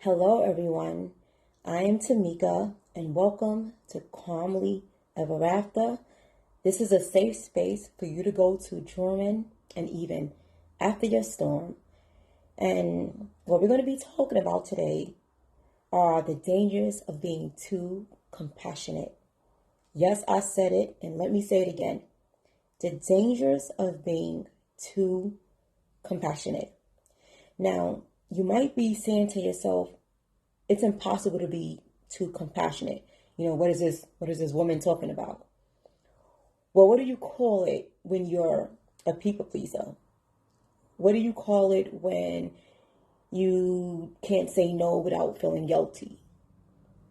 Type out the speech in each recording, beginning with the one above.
Hello, everyone. I am Tamika, and welcome to Calmly Ever After. This is a safe space for you to go to during and even after your storm. And what we're going to be talking about today are the dangers of being too compassionate. Yes, I said it, and let me say it again. The dangers of being too compassionate. Now, you might be saying to yourself, it's impossible to be too compassionate. What is this woman talking about? Well, what do you call it when you're a people pleaser? What do you call it when you can't say no without feeling guilty?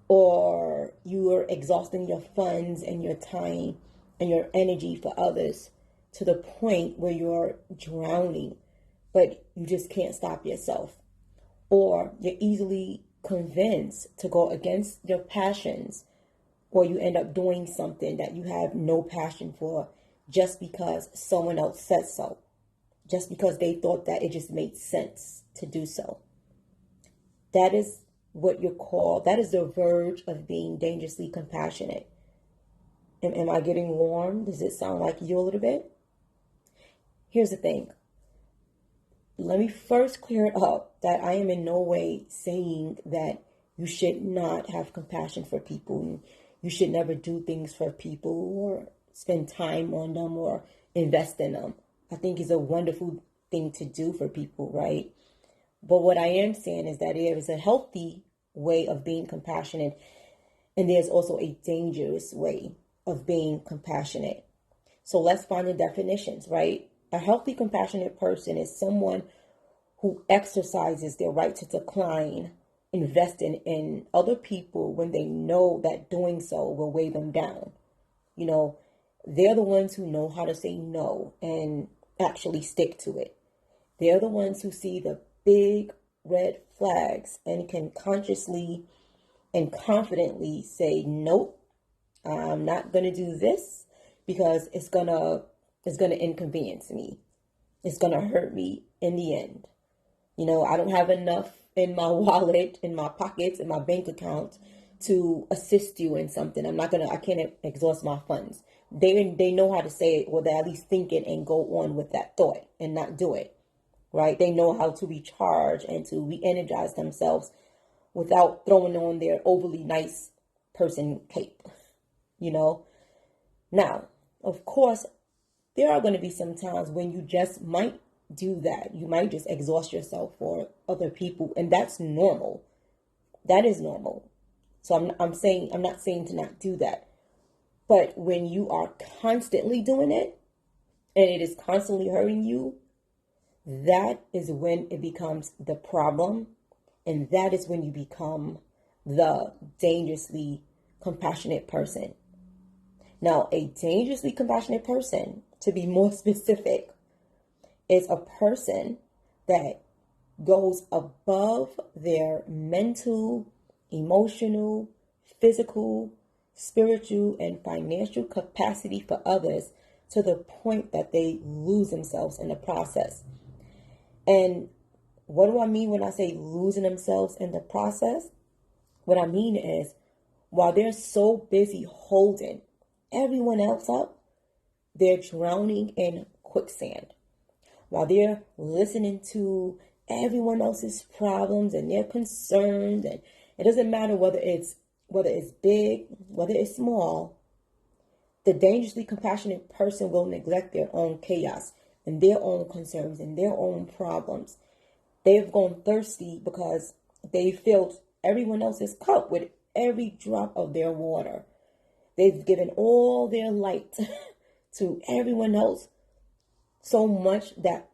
Or you are exhausting your funds and your time and your energy for others to the point where you're drowning, but you just can't stop yourself. Or you're easily convinced to go against your passions, or you end up doing something that you have no passion for just because someone else said so, just because they thought that it just made sense to do so. That is that is the verge of being dangerously compassionate. Am I getting warm? Does it sound like you a little bit? Here's the thing. Let me first clear it up that I am in no way saying that you should not have compassion for people and you should never do things for people or spend time on them or invest in them. I think it's a wonderful thing to do for people, right? But what I am saying is that there is a healthy way of being compassionate, and there's also a dangerous way of being compassionate. So let's find the definitions, right? A healthy, compassionate person is someone who exercises their right to decline investing in other people when they know that doing so will weigh them down. They're the ones who know how to say no and actually stick to it. They're the ones who see the big red flags and can consciously and confidently say, nope, I'm not going to do this because it's going to inconvenience me. It's going to hurt me in the end. I don't have enough in my wallet, in my pockets, in my bank account to assist you in something. I can't exhaust my funds. They know how to say it, or they at least think it and go on with that thought and not do it, right? They know how to recharge and to re-energize themselves without throwing on their overly nice person cape, Now, of course, there are going to be some times when you just might do that. You might just exhaust yourself for other people, and that's normal. That is normal. So I'm not saying to not do that. But when you are constantly doing it and it is constantly hurting you, that is when it becomes the problem, and that is when you become the dangerously compassionate person. Now, a dangerously compassionate person, to be more specific, is a person that goes above their mental, emotional, physical, spiritual, and financial capacity for others to the point that they lose themselves in the process. And what do I mean when I say losing themselves in the process? What I mean is, while they're so busy holding everyone else up, they're drowning in quicksand. While they're listening to everyone else's problems and their concerns, and it doesn't matter whether it's big, whether it's small, the dangerously compassionate person will neglect their own chaos and their own concerns and their own problems. They've gone thirsty because they filled everyone else's cup with every drop of their water. They've given all their light to everyone else, so much that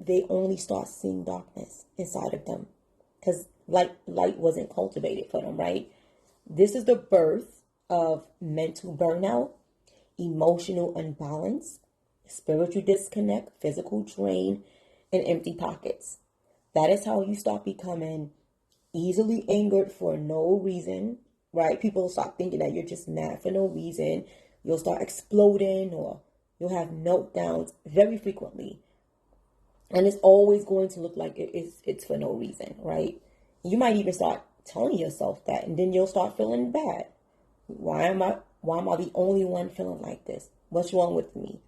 they only start seeing darkness inside of them because light wasn't cultivated for them, right? This is the birth of mental burnout, emotional imbalance, spiritual disconnect, physical drain, and empty pockets. That is how you start becoming easily angered for no reason, right? People start thinking that you're just mad for no reason. You'll start exploding, or you'll have meltdowns very frequently. And it's always going to look like it's for no reason, right? You might even start telling yourself that, and then you'll start feeling bad. Why am I the only one feeling like this? What's wrong with me?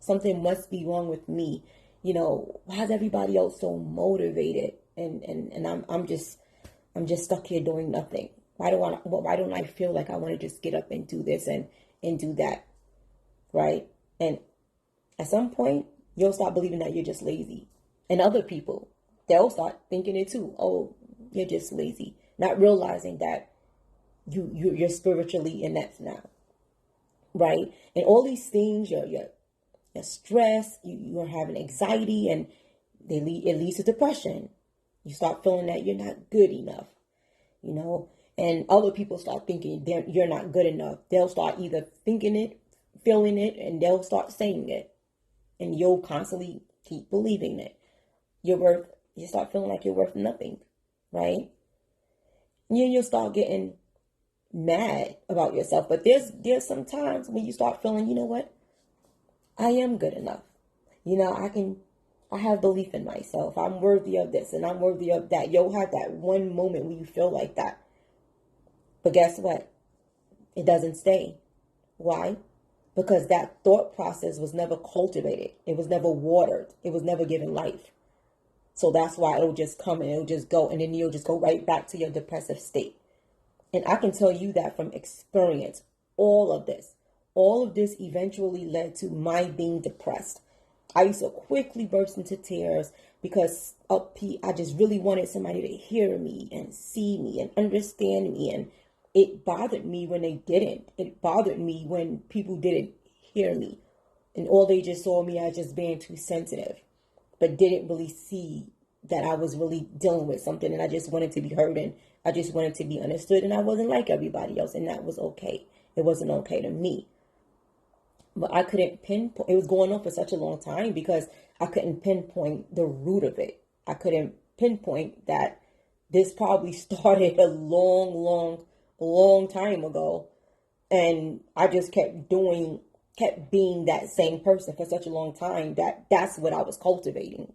Something must be wrong with me. Why is everybody else so motivated? And I'm just stuck here doing nothing. Why don't I feel like I want to just get up and do this and do that? Right? And at some point, you'll start believing that you're just lazy. And other people, they'll start thinking it too. Oh, you're just lazy. Not realizing that you're spiritually inept now. Right? And all these things, you're stressed, you're having anxiety, and it leads to depression. You start feeling that you're not good enough, and other people start thinking you're not good enough. They'll start either thinking it, feeling it, and they'll start saying it. And you'll constantly keep believing it. You start feeling like you're worth nothing, right? And then you'll start getting mad about yourself. But there's some times when you start feeling, you know what? I am good enough. I have belief in myself. I'm worthy of this and I'm worthy of that. You'll have that one moment when you feel like that. But guess what? It doesn't stay. Why? Because that thought process was never cultivated. It was never watered. It was never given life. So that's why it'll just come and it'll just go. And then you'll just go right back to your depressive state. And I can tell you that from experience, all of this eventually led to my being depressed. I used to quickly burst into tears because I just really wanted somebody to hear me and see me and understand me. And it bothered me when they didn't. It bothered me when people didn't hear me. And all they just saw me as just being too sensitive, but didn't really see that I was really dealing with something. And I just wanted to be heard and I just wanted to be understood. And I wasn't like everybody else. And that was okay. It wasn't okay to me. But I couldn't pinpoint. It was going on for such a long time because I couldn't pinpoint the root of it. I couldn't pinpoint that this probably started a long time ago. And I just kept being that same person for such a long time that's what I was cultivating.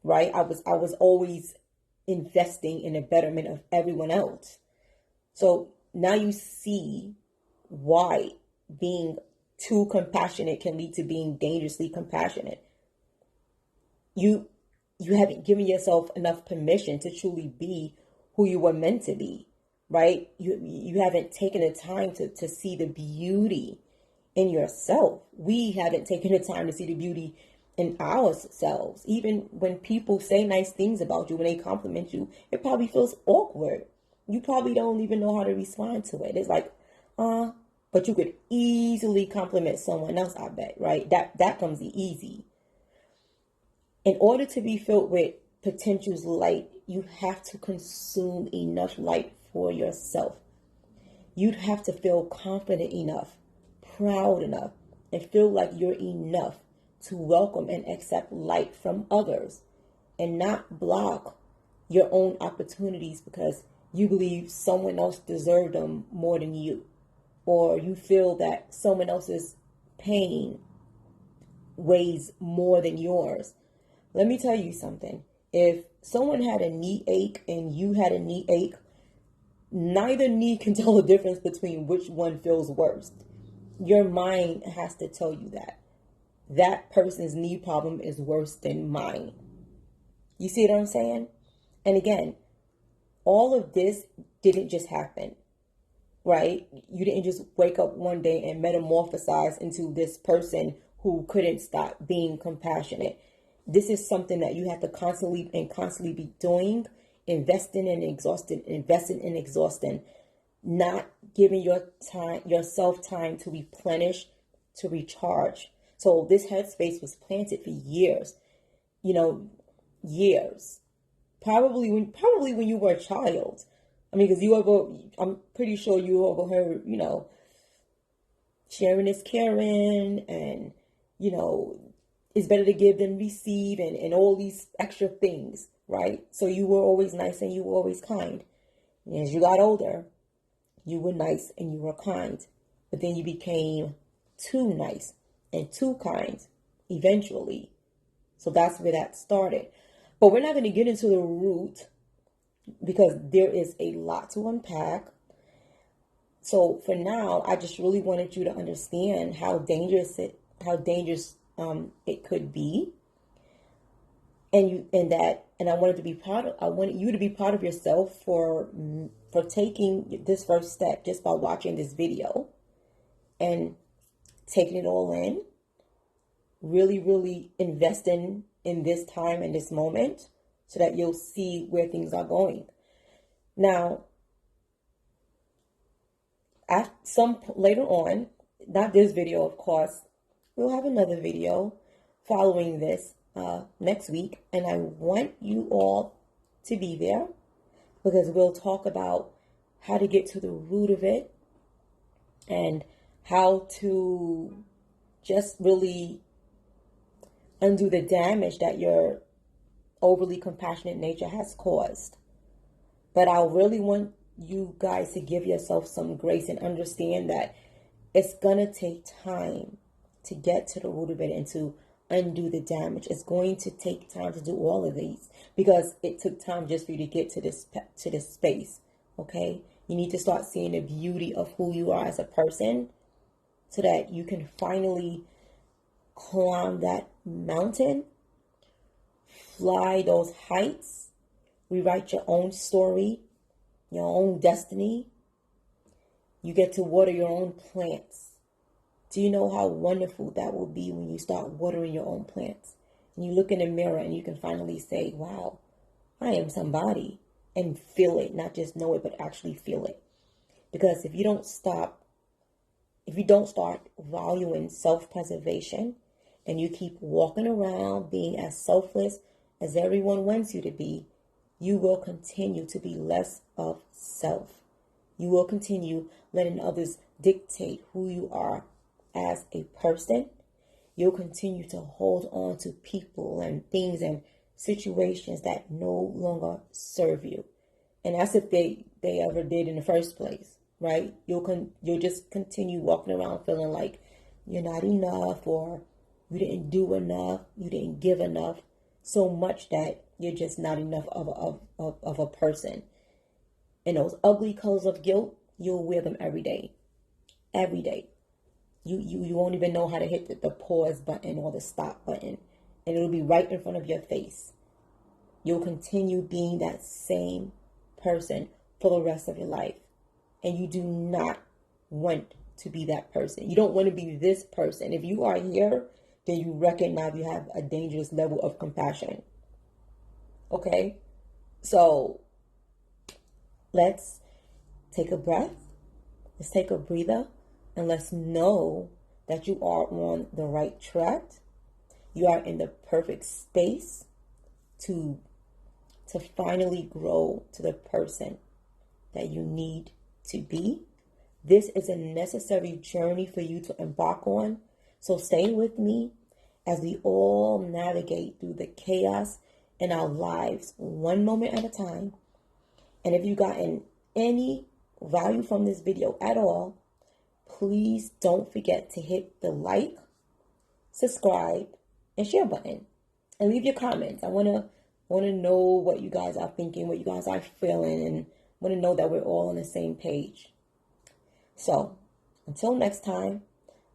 Right? I was always investing in the betterment of everyone else. So now you see why being too compassionate can lead to being dangerously compassionate. You haven't given yourself enough permission to truly be who you were meant to be, right? You haven't taken the time to see the beauty in yourself. We haven't taken the time to see the beauty in ourselves. Even when people say nice things about you, when they compliment you, it probably feels awkward. You probably don't even know how to respond to it. It's like, but you could easily compliment someone else, I bet, right? That comes easy. In order to be filled with potential's light, you have to consume enough light for yourself. You'd have to feel confident enough, proud enough, and feel like you're enough to welcome and accept light from others and not block your own opportunities because you believe someone else deserved them more than you. Or you feel that someone else's pain weighs more than yours. Let me tell you something. If someone had a knee ache and you had a knee ache, neither knee can tell the difference between which one feels worse. Your mind has to tell you that person's knee problem is worse than mine. You see what I'm saying? And again, all of this didn't just happen. Right? You didn't just wake up one day and metamorphosize into this person who couldn't stop being compassionate. This is something that you have to constantly be doing, investing and exhausting, not giving yourself time to replenish, to recharge. So this headspace was planted for years, years. Probably when you were a child. I mean, because I'm pretty sure you overheard, sharing is caring and, it's better to give than receive and all these extra things, right? So you were always nice and you were always kind. And as you got older, you were nice and you were kind. But then you became too nice and too kind eventually. So that's where that started. But we're not going to get into the root because there is a lot to unpack. So for now, I just really wanted you to understand how dangerous it could be, and I wanted to be I wanted you to be proud of yourself for taking this first step just by watching this video and taking it all in, really, really investing in this time and this moment so that you'll see where things are going. Now, later on, not this video, of course, we'll have another video following this next week, and I want you all to be there because we'll talk about how to get to the root of it and how to just really undo the damage that your overly compassionate nature has caused. But I really want you guys to give yourself some grace and understand that it's gonna take time to get to the root of it and to undo the damage. It's going to take time to do all of these because it took time just for you to get to this space. Okay, you need to start seeing the beauty of who you are as a person so that you can finally climb that mountain, fly those heights, rewrite your own story, your own destiny. You get to water your own plants. Do you know how wonderful that will be when you start watering your own plants? And you look in the mirror and you can finally say, wow, I am somebody, and feel it, not just know it, but actually feel it. Because if you don't start valuing self-preservation and you keep walking around being as selfless as everyone wants you to be, you will continue to be less of self. You will continue letting others dictate who you are as a person. You'll continue to hold on to people and things and situations that no longer serve you. And that's if they ever did in the first place, right? You'll just continue walking around feeling like you're not enough, or you didn't do enough, you didn't give enough, so much that you're just not enough of a person. And those ugly colors of guilt, you'll wear them every day. Every day. You won't even know how to hit the pause button or the stop button. And it'll be right in front of your face. You'll continue being that same person for the rest of your life. And you do not want to be that person. You don't want to be this person. If you are here, then you recognize you have a dangerous level of compassion. Okay? So, let's take a breath. Let's take a breather. And let's know that you are on the right track. You are in the perfect space to finally grow to the person that you need to be. This is a necessary journey for you to embark on. So stay with me as we all navigate through the chaos in our lives, one moment at a time. And if you've gotten any value from this video at all, please don't forget to hit the like, subscribe, and share button. And leave your comments. I want to know what you guys are thinking, what you guys are feeling, and want to know that we're all on the same page. So, until next time,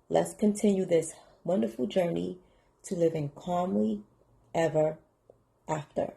let's continue this wonderful journey to living calmly ever after.